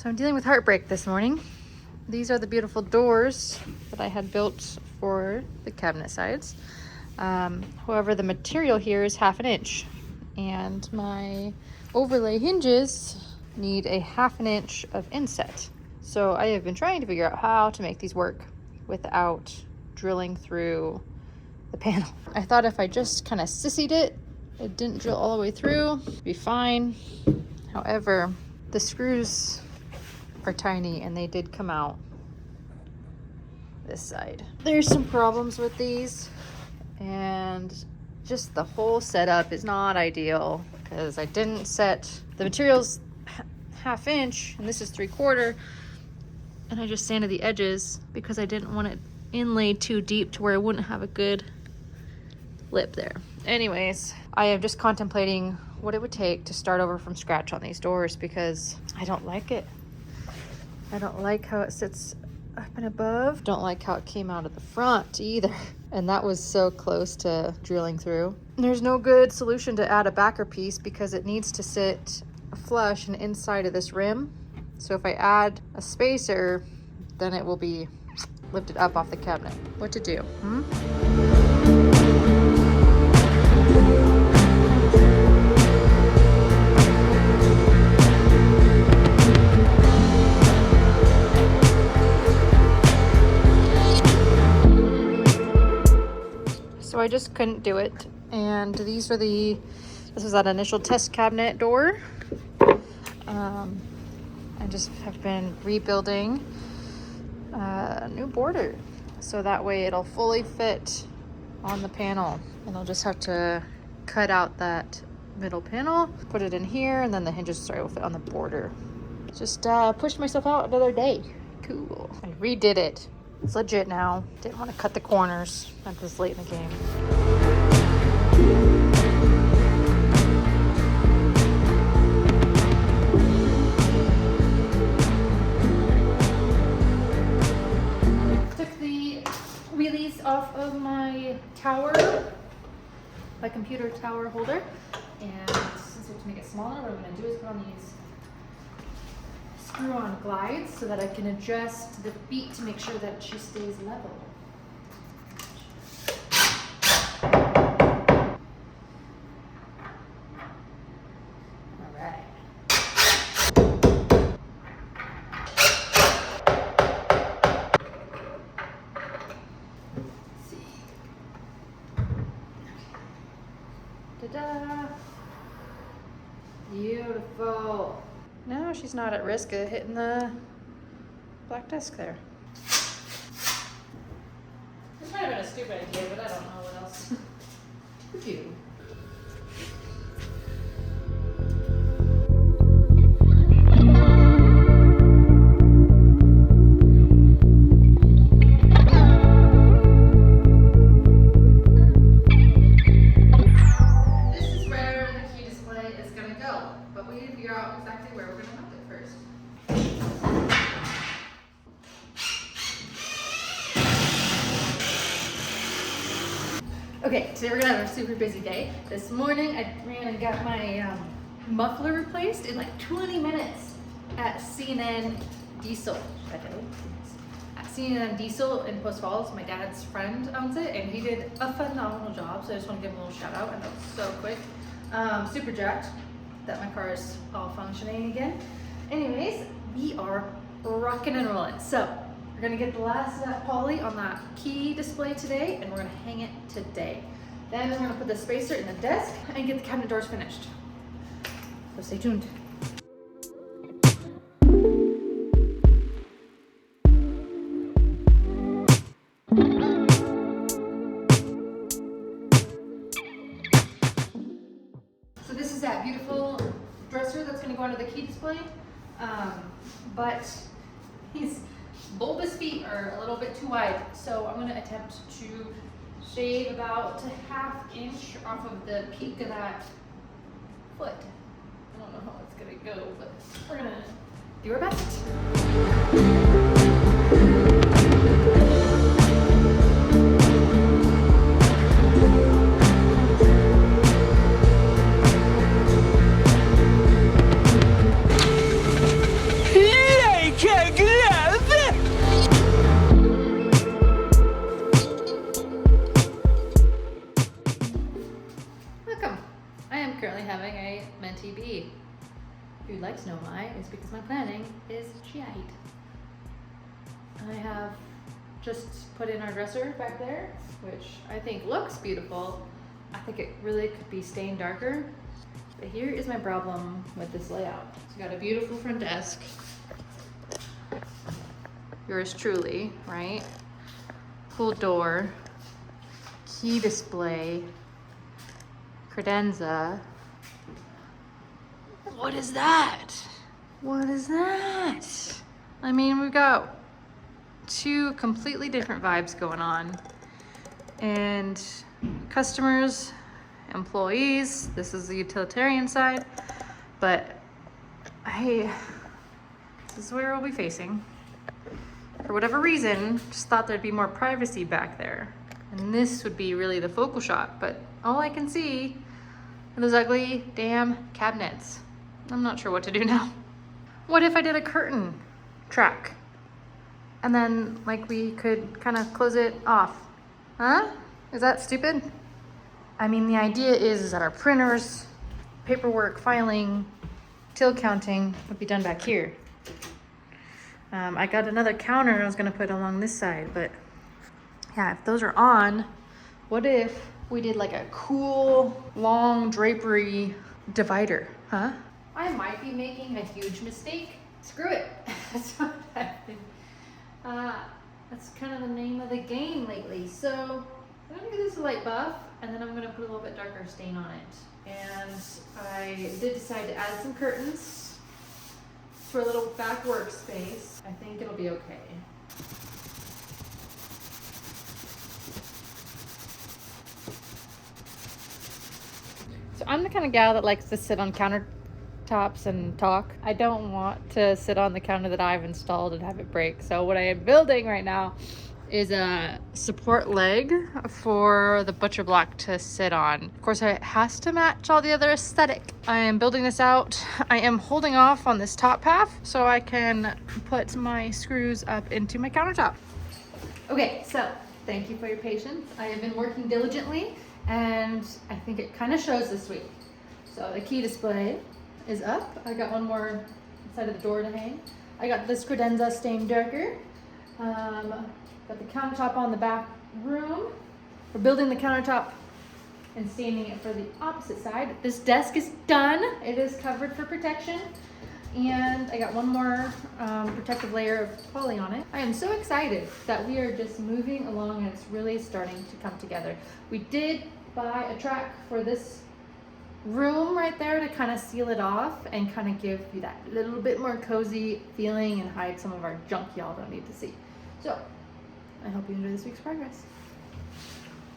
So I'm dealing with heartbreak this morning. These are the beautiful doors that I had built for the cabinet sides. However, the material here is 1/2 inch, and my overlay hinges need a 1/2 inch of inset. So I have been trying to figure out how to make these work without drilling through the panel. I thought if I just kind of sissied it didn't drill all the way through, it'd be fine. However, the screws are tiny and they did come out this side. There's some problems with these, and just the whole setup is not ideal because I didn't set the materials 1/2 inch and this is 3/4, and I just sanded the edges because I didn't want it inlaid too deep to where I wouldn't have a good lip there. Anyways, I am just contemplating what it would take to start over from scratch on these doors because I don't like it. I don't like how it sits up and above. Don't like how it came out of the front either. And that was so close to drilling through. There's no good solution to add a backer piece because it needs to sit flush and inside of this rim. So if I add a spacer, then it will be lifted up off the cabinet. What to do? So I just couldn't do it. And this was that initial test cabinet door. I just have been rebuilding a new border. So that way it'll fully fit on the panel. And I'll just have to cut out that middle panel, put it in here, and then the hinges will fit on the border. Just pushed myself out another day. Cool. I redid it. It's legit now. Didn't want to cut the corners at this late in the game. Took the wheelies off of my tower, my computer tower holder, and since we have to make it smaller, what I'm going to do is put on these screw-on glides so that I can adjust the feet to make sure that she stays level. All right. Let's see. Ta-da! Beautiful. No, she's not at risk of hitting the black desk there. This might have been a stupid idea, but I don't know what else to do. Okay, today we're gonna have a super busy day. This morning I ran and got my muffler replaced in like 20 minutes at CNN Diesel. Should I tell you? At CNN Diesel in Post Falls. My dad's friend owns it and he did a phenomenal job, so I just want to give him a little shout out. And that was so quick. Super jacked that my car is all functioning again. Anyways, we are rocking and rolling. So we're gonna get the last of that poly on that key display today, and we're gonna hang it today. Then we're gonna put the spacer in the desk and get the cabinet doors finished. So stay tuned. So this is that beautiful dresser that's gonna go under the key display, but his bulbous feet are a little bit too wide, so I'm going to attempt to shave about a 1/2 inch off of the peak of that foot. I don't know how it's going to go, but we're going to do our best. TB. If you'd like to know why, it's because my planning is shite. I have just put in our dresser back there, which I think looks beautiful. I think it really could be stained darker. But here is my problem with this layout. It's got a beautiful front desk. Yours truly, right? Cool door, key display, credenza. What is that? What is that? I mean, we've got two completely different vibes going on. And customers, employees, this is the utilitarian side, but this is where we'll be facing. For whatever reason, just thought there'd be more privacy back there. And this would be really the focal shot, but all I can see are those ugly damn cabinets. I'm not sure what to do now. What if I did a curtain track? And then like we could kind of close it off. Huh? Is that stupid? I mean, the idea is that our printers, paperwork, filing, till counting would be done back here. I got another counter I was gonna put along this side, but yeah, if those are on, what if we did like a cool, long drapery divider, huh? I might be making a huge mistake. Screw it. That's what happened. That's kind of the name of the game lately. So I'm gonna give this a light buff, and then I'm gonna put a little bit darker stain on it. And I did decide to add some curtains for a little back workspace. I think it'll be okay. So I'm the kind of gal that likes to sit on countertops and talk. I don't want to sit on the counter that I've installed and have it break. So what I am building right now is a support leg for the butcher block to sit on. Of course, it has to match all the other aesthetic. I am building this out. I am holding off on this top half so I can put my screws up into my countertop. Okay, so thank you for your patience. I have been working diligently, and I think it kind of shows this week. So the key display is up. I got one more side of the door to hang. I got this credenza stained darker. Got the countertop on the back room. We're building the countertop and staining it for the opposite side. This desk is done. It is covered for protection. And I got one more protective layer of poly on it. I am so excited that we are just moving along and it's really starting to come together. We did buy a track for this room right there to kind of seal it off and kind of give you that little bit more cozy feeling and hide some of our junk y'all don't need to see. So I hope you enjoy this week's progress.